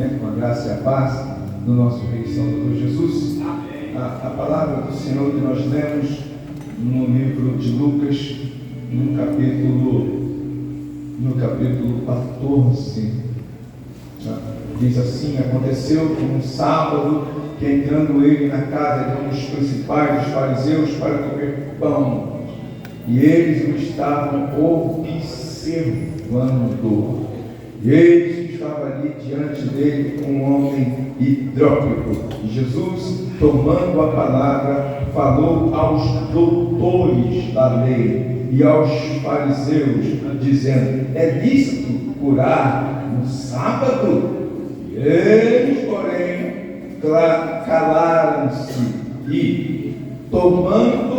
né? Com a graça e a paz do nosso Rei e Salvador Jesus. A palavra do Senhor que nós lemos no livro de Lucas, no capítulo 14, diz assim: aconteceu que um sábado, que entrando ele na casa de um dos principais dos fariseus para comer pão, e eles o estavam observando, e eis que estava ali diante dele um homem hidrópico. E Jesus, tomando a palavra, falou aos doutores da lei e aos fariseus, dizendo: é lícito curar no sábado? E eles, porém, calaram-se, e tomando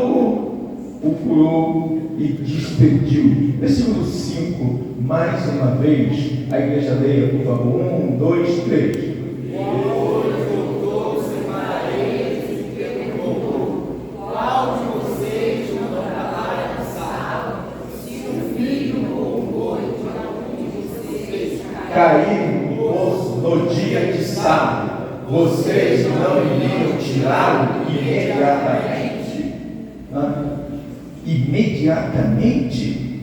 o curou e despediu. Versículo 5, mais uma vez, a igreja leia, por favor. 1, 2, 3. Cair no poço no dia de sábado, vocês não iriam tirá-lo imediatamente? Imediatamente?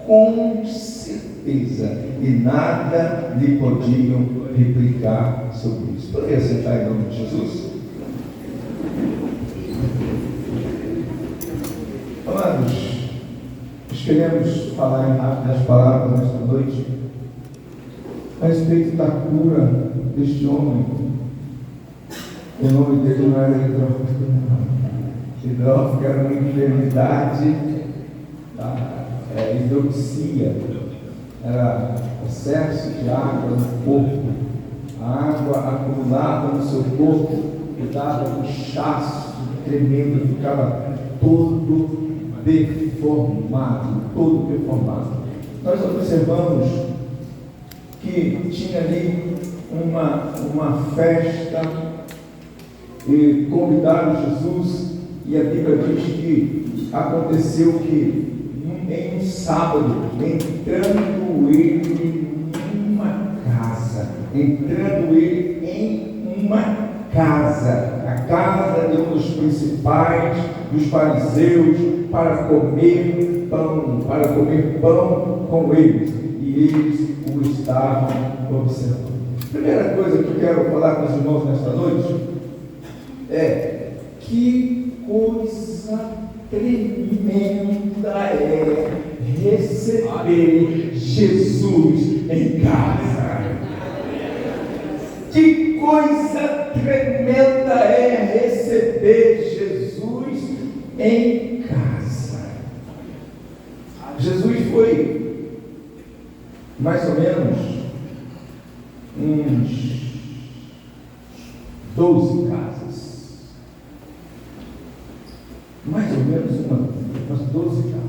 Com certeza. E nada lhe podiam replicar sobre isso. Poderia sentar em nome de Jesus? Amados, nós queremos falar em rápidas palavras nesta noite a respeito da cura deste homem. O nome dele não era hidrópico, não. Hidrópico era uma enfermidade, hidroxia, era excesso de água no corpo. A água acumulada no seu corpo e dava um inchaço tremendo, ficava todo deformado. Nós observamos que tinha ali uma festa e convidaram Jesus, e a Bíblia diz que aconteceu que em um sábado, entrando ele em uma casa, a casa de um dos principais dos fariseus, para comer pão com eles, e eles o estavam observando. Primeira coisa que eu quero falar com os irmãos nesta noite é: que coisa tremenda é receber Jesus em casa. Que coisa tremenda é receber Jesus em casa. Jesus foi mais ou menos uns 12 casas. Mais ou menos umas 12 casas.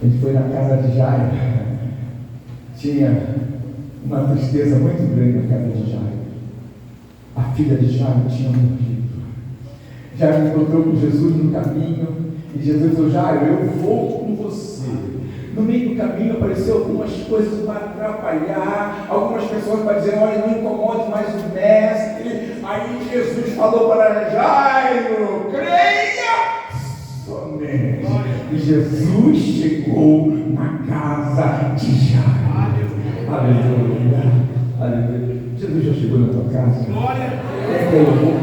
A gente foi na casa de Jairo. Tinha uma tristeza muito grande na casa de Jairo. A filha de Jairo tinha morrido. Jairo encontrou com Jesus no caminho, e Jesus falou: Jairo, eu vou com você. No meio do caminho apareceu algumas coisas para atrapalhar, algumas pessoas para dizer: olha, não incomode mais o mestre. Aí Jesus falou para Jairo: creia somente. E Jesus chegou na casa de Jairo. Aleluia. Jesus já chegou na tua casa?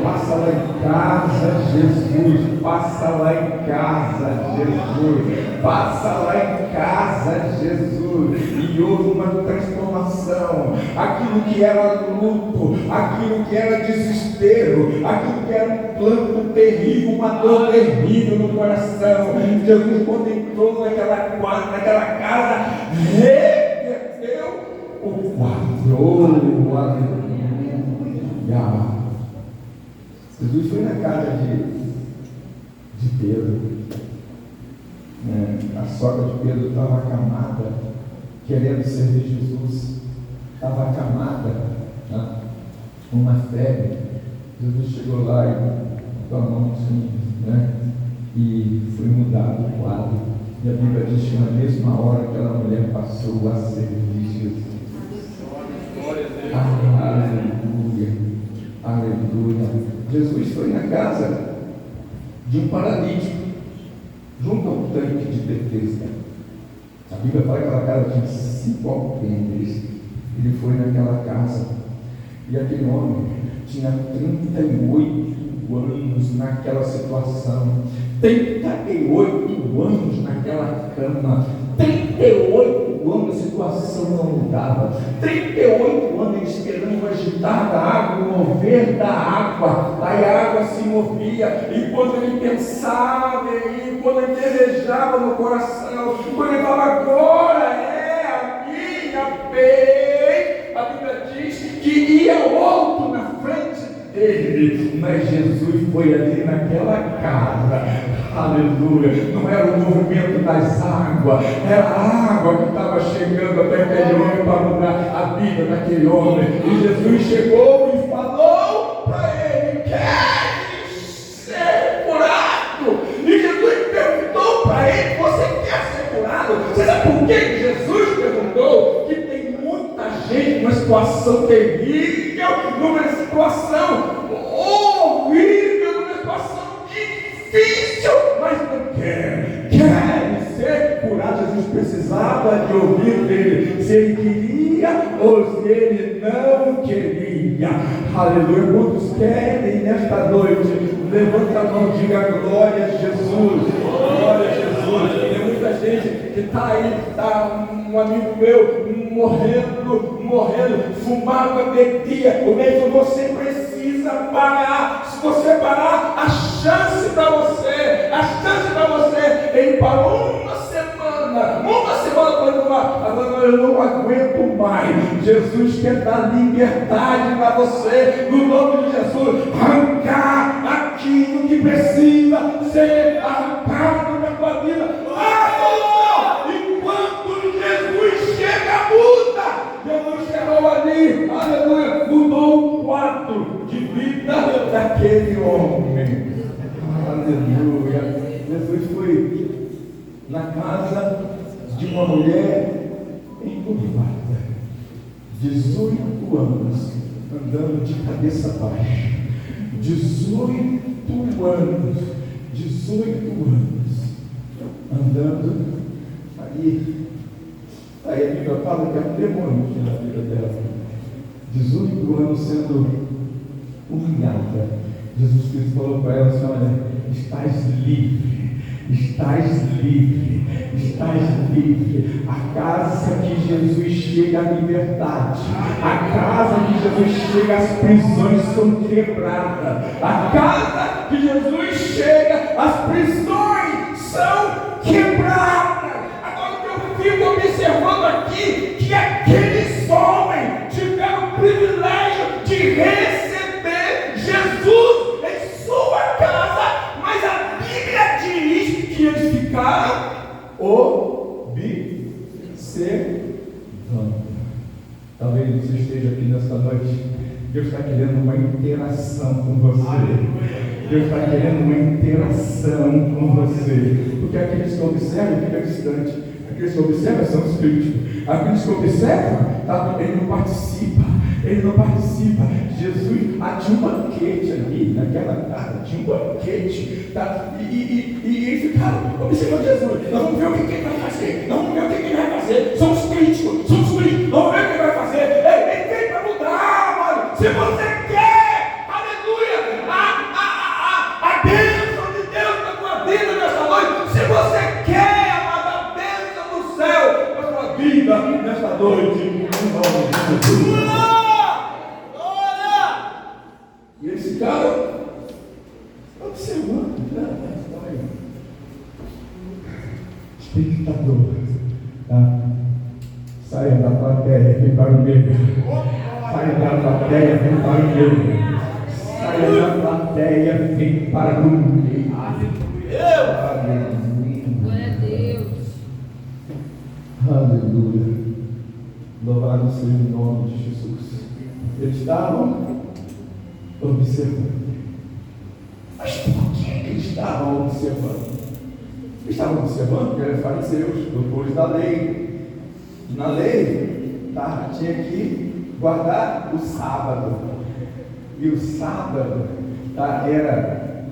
Passa lá em casa, Jesus. Passa lá em casa, Jesus. Passa lá em casa, Jesus. E houve uma transformação. Aquilo que era luto, aquilo que era desespero, aquilo que era um planto terrível, uma dor terrível no coração. Jesus, quando entrou naquela casa, reverteu o quadro. Aleluia. Jesus foi na casa de Pedro. A sogra de Pedro estava acamada, querendo servir Jesus. Estava acamada, com uma febre. Jesus chegou lá e com a mão assim, e foi mudado o quadro. E a Bíblia diz que na mesma hora aquela mulher passou a servir Jesus. Aleluia, aleluia. Jesus foi na casa de um paralítico, junto ao tanque de Betesda. A Bíblia fala que aquela casa tinha 5 alpendres. Ele foi naquela casa e aquele homem tinha 38 anos naquela situação, 38 anos naquela cama, 38 anos a situação não mudava, 38 anos ele esperando o agitar da água, o mover da água, aí a água se movia, e quando ele pensava, e quando ele desejava no coração, quando ele falava, agora é a minha vez, a Bíblia diz que ia outro na frente dele, mas Jesus foi ali naquela casa. Aleluia, não era o movimento das águas, era a água que estava chegando até aquele homem para mudar a vida daquele homem. E Jesus chegou e falou para ele: queres ser curado? E Jesus perguntou para ele: você quer ser curado? Você sabe por que Jesus perguntou? Que tem muita gente numa situação terrível, numa situação horrível, numa situação difícil, mas não quer ser curado. Jesus precisava de ouvir dele, se ele queria ou se ele não queria. Aleluia. Quantos querem nesta noite? Levanta a mão, diga glória a Jesus, glória a Jesus. Tem muita gente que está aí, está um amigo meu morrendo, fumava, bebia. O médico: você precisa parar. Se você parar, a chance para você. Ele parou uma semana para falar: agora eu não aguento mais. Jesus quer dar liberdade para você, no nome de Jesus. Arrancar aquilo que precisa ser arrancado da tua vida. Enquanto Jesus chega, muda. Jesus chegou ali, aleluia, mudou o quadro de vida daquele homem. Aleluia. Jesus foi na casa de uma mulher encurvada, 18 anos, andando de cabeça baixa. 18 anos, andando aí. Aí a Bíblia fala que é um demônio que na vida dela. 18 anos sendo humilhada. Jesus Cristo falou para ela assim: olha, estás livre. A casa que Jesus chega, a liberdade. A casa que Jesus chega, as prisões são quebradas. A casa que Jesus chega, as prisões são quebradas. Agora o que eu fico observando aqui, que aqueles homens tiveram o privilégio de receber Jesus em sua casa, mas a Bíblia diz que eles ficaram observando. Talvez você esteja aqui nesta noite. Deus está querendo uma interação com você. Deus está querendo uma interação com você. Porque aqueles que observam ficam distantes. Aqueles que observam são os críticos. Aqueles que observam, ele não participa. Jesus, tinha um banquete ali naquela casa, tinha um banquete, tá? E eles ficaram observando Jesus. Nós vamos ver o que ele vai fazer. São os críticos. Vamos ver o que ele vai fazer. Ele veio para mudar, mano. Se você quer, aleluia, a bênção de Deus na tua vida nesta noite. Se você quer, amada, a bênção do céu na tua vida nesta noite, em nome de Jesus. E esse cara observando, espectador, tá? Saia da plateia, vem para o meio. Saia da plateia, vem para o meio. Saia da plateia, vem para o meio. Aleluia. Glória a Deus. Aleluia. Louvado seja o nome de Jesus. Eles estavam observando. Mas por que eles estavam observando? Eles estavam observando porque eram fariseus, doutores da lei. E na lei, tinha que guardar o sábado. E o sábado era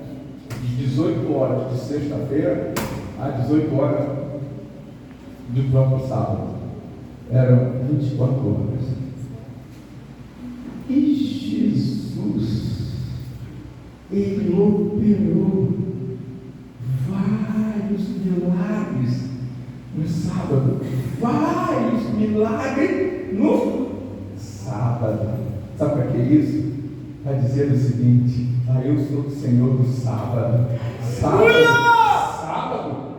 de 18 horas de sexta-feira a 18 horas do próprio sábado. Eram 24 horas. E Jesus, ele operou vários milagres no sábado. Vários milagres no sábado. Sabe para que isso? Para dizer o seguinte: eu sou o Senhor do sábado. Sábado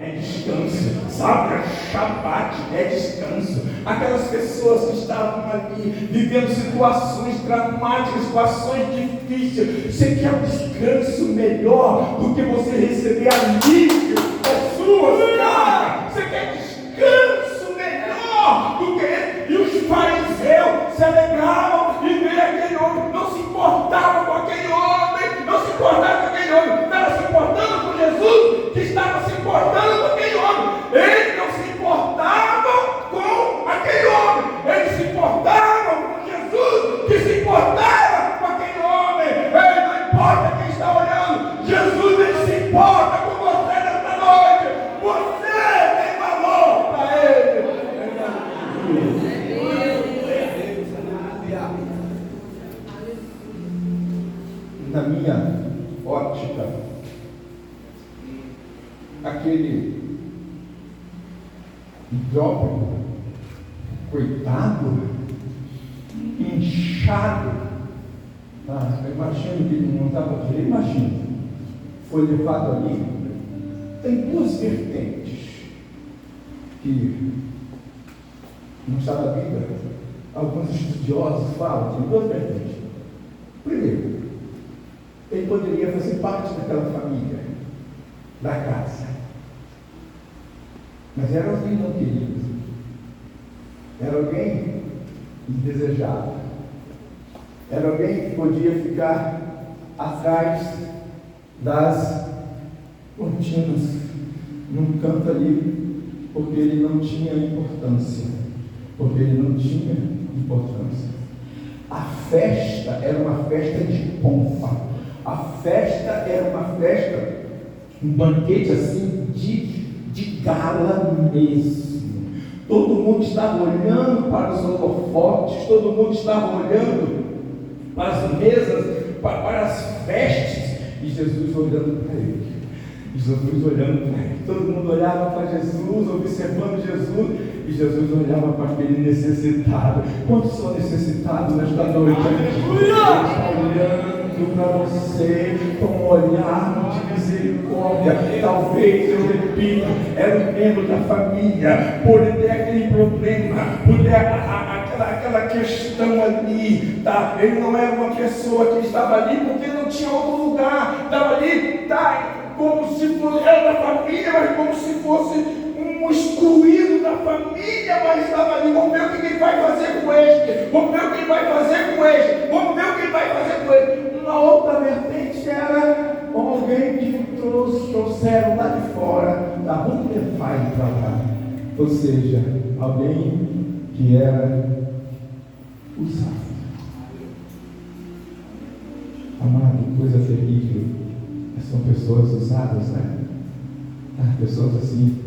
é descanso. Sábado é Shabat, é descanso. Aquelas pessoas que estavam ali vivendo situações dramáticas, situações difíceis. Você quer um descanso melhor do que você receber alívio das suas cargas? Você quer descanso melhor do que esse? E os fariseus se alegravam em ver aquele homem, não se importavam com aquele homem, não se importavam com aquele homem, estava se importando com Jesus, que estava se importando com aquele homem. Eles não se importavam com aquele homem, eles se importavam com Jesus, que se importava com aquele homem. Ei, não importa quem está olhando, Jesus ele se importa com você nesta noite. Você tem valor para ele. Na minha ótica, aquele hidrópico, coitado, inchado, eu imagino que ele não estava direito, imagino, foi levado ali. Tem duas vertentes que não está na Bíblia. Alguns estudiosos falam, tem duas vertentes. Primeiro, ele poderia fazer parte daquela família, da casa. Mas era alguém não querido. Era alguém indesejado. Era alguém que podia ficar atrás das cortinas, num canto ali, porque ele não tinha importância. Porque ele não tinha importância. A festa era uma festa de pompa. A festa era uma festa, um banquete assim de gala mesmo. Todo mundo estava olhando para os holofotes, todo mundo estava olhando para as mesas, para as vestes, e Jesus olhando para ele. Jesus olhando para ele. Todo mundo olhava para Jesus, observando Jesus, e Jesus olhava para aquele necessitado. Quantos são necessitados nesta noite? Ele está olhando para você com um olhar de misericórdia. Talvez, eu repito, era um membro da família, por ter aquele problema, por ter aquela questão ali, tá? Ele não era uma pessoa que estava ali porque não tinha outro lugar, estava ali, tá? Como se fosse, era da família, mas como se fosse um excluído da família, mas estava ali. Vamos ver o que ele vai fazer com este, vamos ver o que ele vai fazer com este, vamos ver o que ele vai fazer com ele. Uma outra vertente era alguém que trouxeram lá de fora, vamos levar ele para lá. Ou seja, alguém que era usado. Amado, coisa terrível. São pessoas usadas, né? Pessoas assim,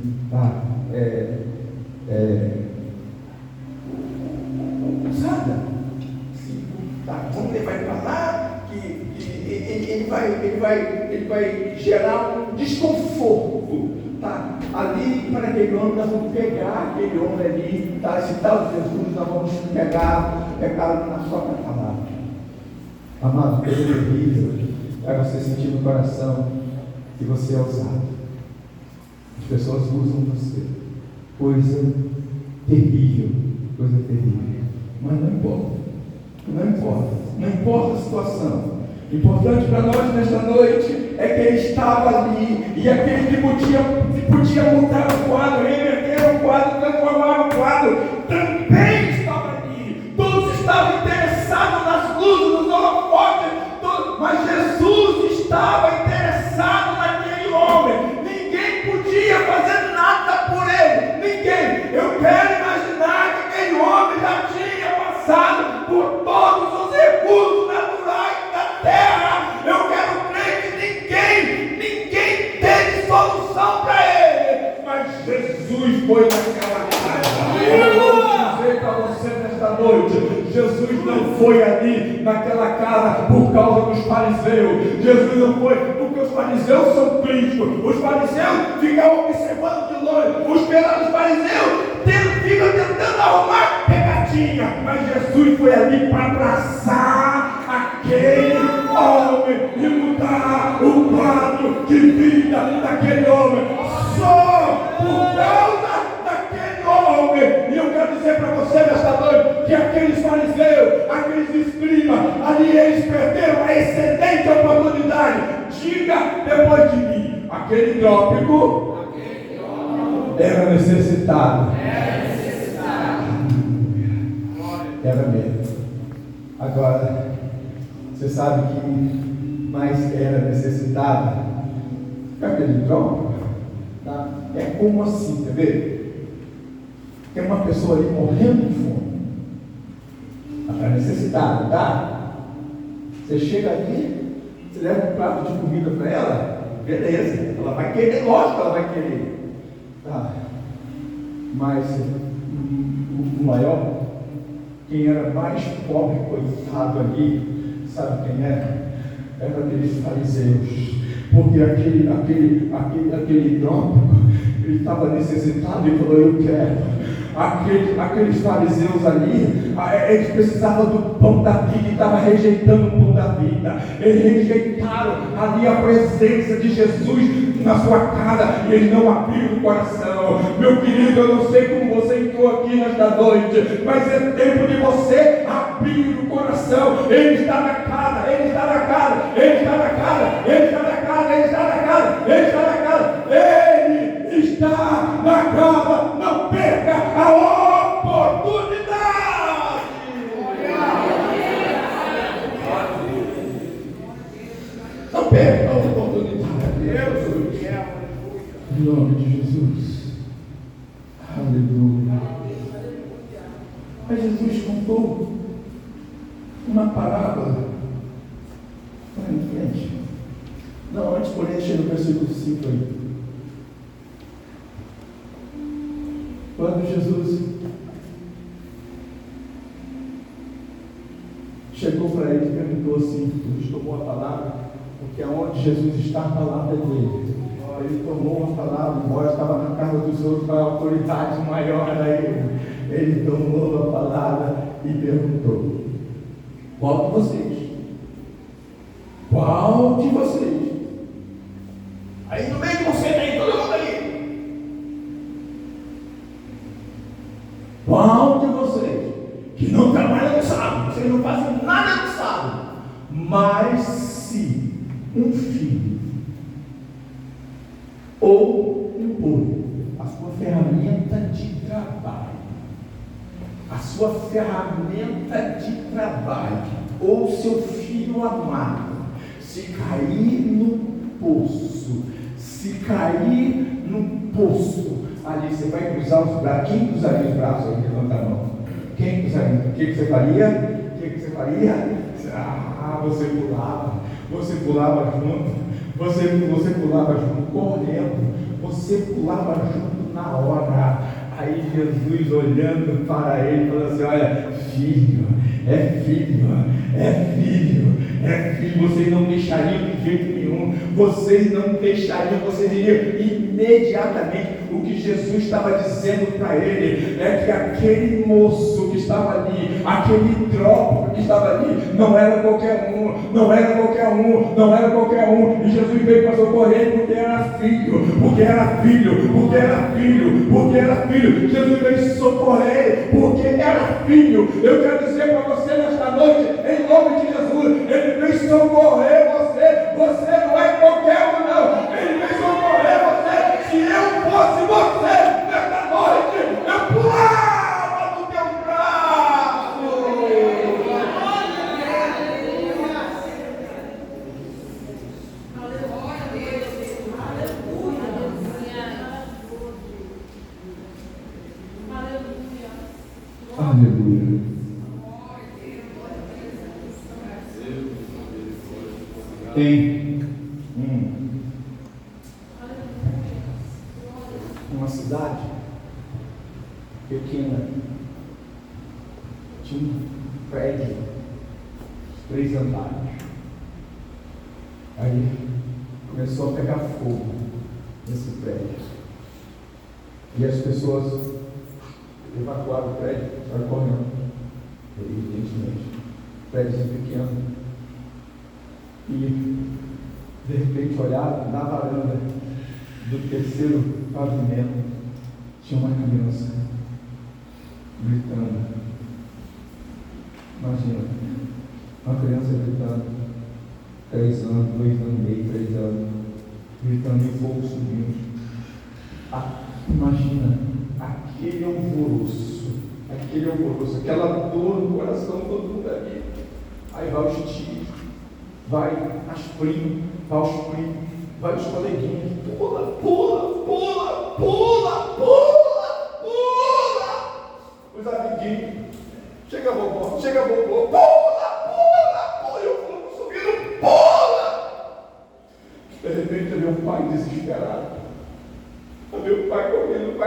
usada. Vamos levar ele para lá, que ele vai gerar um desconforto, tá? Ali para aquele homem nós vamos pegar aquele homem ali, tá? Esse tal de Jesus nós vamos pegar na sua palavra. Amado, coisa terrível. É você sentir no coração que você é usado. As pessoas usam você. Coisa terrível. Coisa terrível. Mas não importa. Não importa. Não importa a situação. Importante para nós nesta noite é que ele estava ali. E aquele que podia mudar o quadro, reverter o quadro, transformar o quadro, também estava ali. Todos estavam interessados nas luzes, nos holofotes. Mas Jesus estava interessado naquele homem. Ninguém podia fazer nada por ele. Ninguém. Eu quero imaginar que aquele homem já tinha passado por Jesus não foi ali naquela casa por causa dos fariseus. Jesus não foi porque os fariseus são críticos. Os fariseus ficam observando de longe. Os fariseus ficam tentando arrumar pegadinha. Mas Jesus foi ali para abraçar aquele homem e mudar o quadro de vida daquele homem. Só por causa daquele homem. E eu quero dizer para você nesta noite que aqueles fariseus, aqueles escribas, ali eles perderam a excelente oportunidade. Diga depois de mim, aquele tópico era necessitado. Era mesmo. Agora, você sabe que mais era necessitado? Aquele tópico, tá? É como assim, quer ver? Tem uma pessoa ali morrendo de fome. Ela está necessitada, tá? Você chega ali, você leva um prato de comida para ela, beleza, ela vai querer, lógico que ela vai querer. Tá. Mas o maior, quem era mais pobre, coitado ali, sabe quem era? Era aqueles fariseus. Porque aquele trópico, ele estava necessitado e falou, eu quero. Aqueles fariseus ali, eles precisavam do pão da vida e estavam rejeitando o pão da vida. Eles rejeitaram ali a presença de Jesus na sua casa e eles não abriram o coração. Meu querido, eu não sei como você entrou aqui nesta noite, mas é tempo de você abrir o coração. Ele está na casa, ele está na casa, ele está na casa, ele está na casa, ele está na casa, ele está na casa, ele está na casa. Não perca a oportunidade. Não perca a oportunidade. Em nome de Jesus. Aleluia. Mas Jesus contou uma parábola. Vai em frente. Não, antes porém, chega no versículo 5 aí. Quando Jesus chegou para ele e perguntou assim, Jesus tomou a palavra, porque aonde Jesus está, a palavra é dele. Ele tomou a palavra, embora estava na casa dos outros, com a autoridade maior a ele. Ele tomou a palavra e perguntou, qual de vocês? Qual de vocês? Aí no meio de você tem todo mundo aí. Qual de vocês que não trabalha no sábado, vocês não fazem nada no sábado, mas se um filho ou um povo, a sua ferramenta de trabalho, ou seu filho amado, se cair no poço, ali você vai cruzar os braços. Quem cruzaria os braços aí? Levanta a mão. Quem cruzaria? O que você faria? Você pulava junto. Você pulava junto correndo. Você pulava junto na hora. Aí Jesus olhando para ele, falou assim, olha, filho, vocês não deixariam de jeito nenhum, vocês iriam imediatamente. O que Jesus estava dizendo para ele é que aquele moço que estava ali, aquele trópico que estava ali, não era qualquer um, e Jesus veio para socorrer porque era filho, Jesus veio socorrer porque era filho. Eu quero dizer para você nesta noite, em nome de Jesus, ele veio socorrer você não é qualquer um não, ele veio socorrer você. Se eu fosse você nesta noite, eu pulava no teu braço. Aleluia. Tem uma cidade pequena, tinha um prédio prédio, 3 andares. Aí começou a pegar fogo nesse prédio. E as pessoas evacuaram o prédio, saíram correndo. Evidentemente. Prédio pequeno. E de repente olharam na varanda do 3º pavimento, tinha uma criança gritando. Imagina, uma criança gritando, 3 anos, 2 anos e meio, 3 anos, gritando e o fogo subindo. Imagina aquele alvoroço, aquela dor no coração, todo mundo ali. Aí vai os tios, vai as primas, vai os primos, vai os coleguinhas, pula. Os amiguinhos, chega a vovó, pula, e o fogo subindo, pula. De repente eu vi um pai desesperado, eu vi o pai correndo.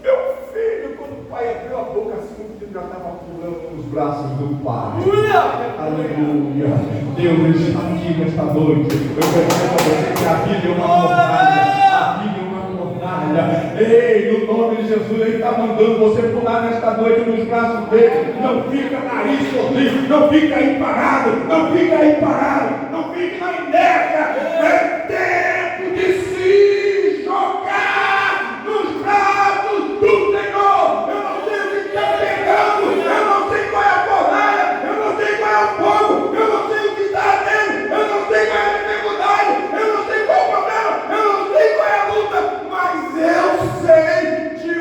Meu filho, quando o pai abriu a boca assim, o filho já estava pulando nos braços do pai. Aleluia! Deus está aqui nesta noite. Eu pergunto a você que a Bíblia é uma fornalha. Ei, no nome de Jesus, Ele está mandando você pular nesta noite nos braços dele. Não fica aí sozinho, não fica aí parado, não fique na inércia. É tempo de se jogar nos braços do Senhor. Eu não sei o que está pegando, eu não sei qual é a fornalha, eu não sei qual é o fogo, eu não sei o que está ardendo, eu não sei qual é a dificuldade, eu não sei qual é o problema, eu não sei qual é a luta, mas eu sei de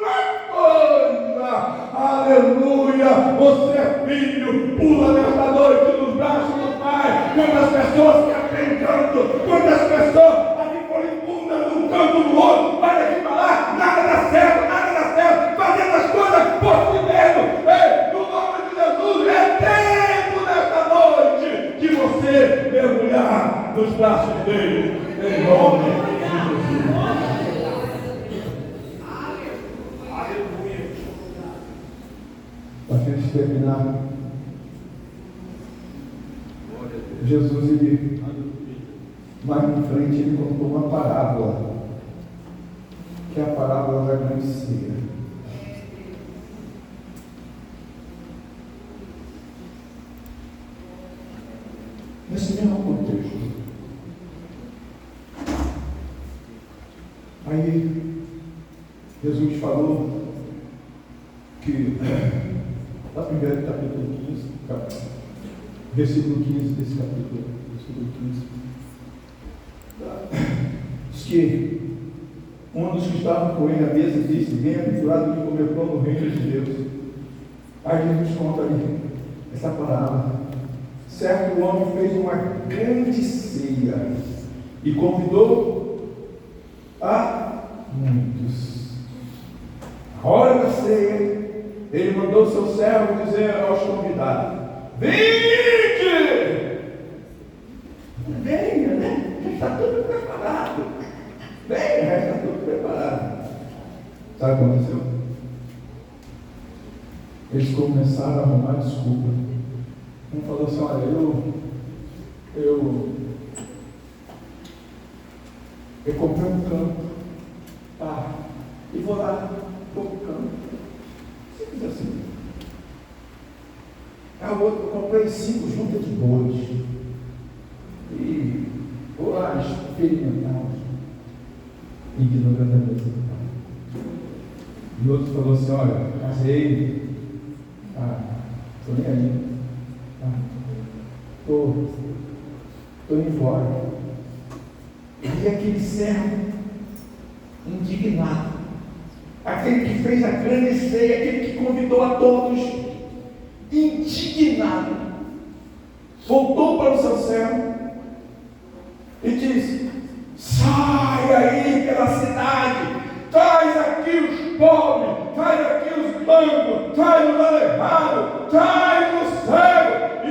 uma coisa. Aleluia! Você é filho, pula nesta noite nos braços do Pai. Quantas pessoas que aprendendo, quantas pessoas ali moribundas num canto do outro, para de falar, nada dá certo, fazendo as coisas por si mesmo. Ei, no nome de Jesus, é tempo nesta noite de você mergulhar nos braços dele, em nome de Jesus. Para a gente terminar, Jesus, ele, mais em frente, ele contou uma parábola, que é a parábola da grande ceia. Nesse mesmo contexto. Aí, Jesus falou que, lá primeiro capítulo 15, versículo 15 desse capítulo, versículo 15, diz que um dos que estavam com ele à mesa disse: bem-aventurado de comer pão no reino de Deus. Aí Jesus conta ali essa parábola. Certo homem fez uma grande ceia e convidou a muitos. A hora da ceia, ele mandou seu servo dizer aos convidados: vinde! Venha, né? Já está tudo preparado. Venha, já está tudo preparado. Sabe o que aconteceu? Eles começaram a arrumar desculpa. Um falou assim: olha, eu comprei um campo, e vou lá para o campo. Simples assim. O outro, eu comprei 5 juntas de bois e vou lá experimentá-los, ignorando a mesa do pai. E o outro falou assim: olha, casei, estou nem aí, estou indo embora. E aquele servo indignado, aquele que fez a grande ceia, aquele que convidou a todos, indignado, voltou para o seu servo e disse: sai aí pela cidade, traz aqui os pobres, traz aqui os mancos, traz os aleijados, traz o cego. E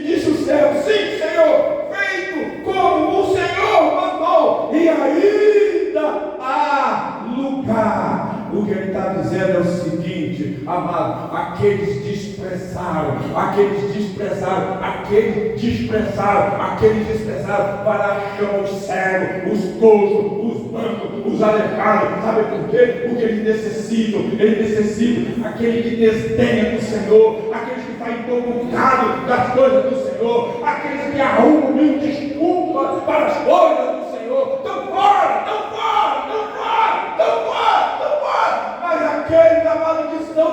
disse o servo: sim, Senhor, feito como o Senhor mandou. E ainda há lugar. O que ele está dizendo é o seguinte, amado: aqueles desprezaram, aqueles desprezaram, aqueles desprezaram, aqueles desprezaram, vai lá, chama os cegos, os coxos, os mancos, os aleijados, sabe por quê? Porque eles necessitam, aquele que desdenha do Senhor, aqueles que está incomodado das coisas do Senhor, aqueles que arrumam mil desculpas para as coisas do Senhor, estão fora, estão fora, estão fora, estão fora, estão fora. Mas aqueles, amados, que estão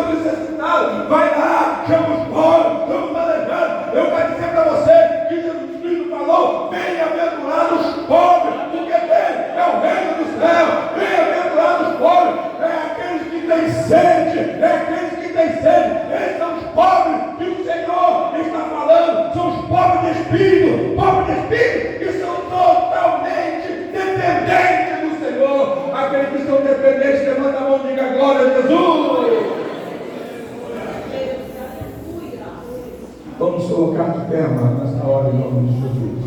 necessitados, vai lá, chama os pobres, chama os aleijados. Eu quero dizer para você que Jesus Cristo falou: bem-aventurados os pobres, porque dele é o reino dos céus. Bem-aventurados os pobres, é aqueles que têm sede, esses são os pobres que o Senhor está falando, são os pobres de espírito, que são totalmente dependentes do Senhor. Aqueles que são dependentes, levanta a mão e diga glória a Jesus. Vamos colocar de pé, nesta hora, em nome de Jesus.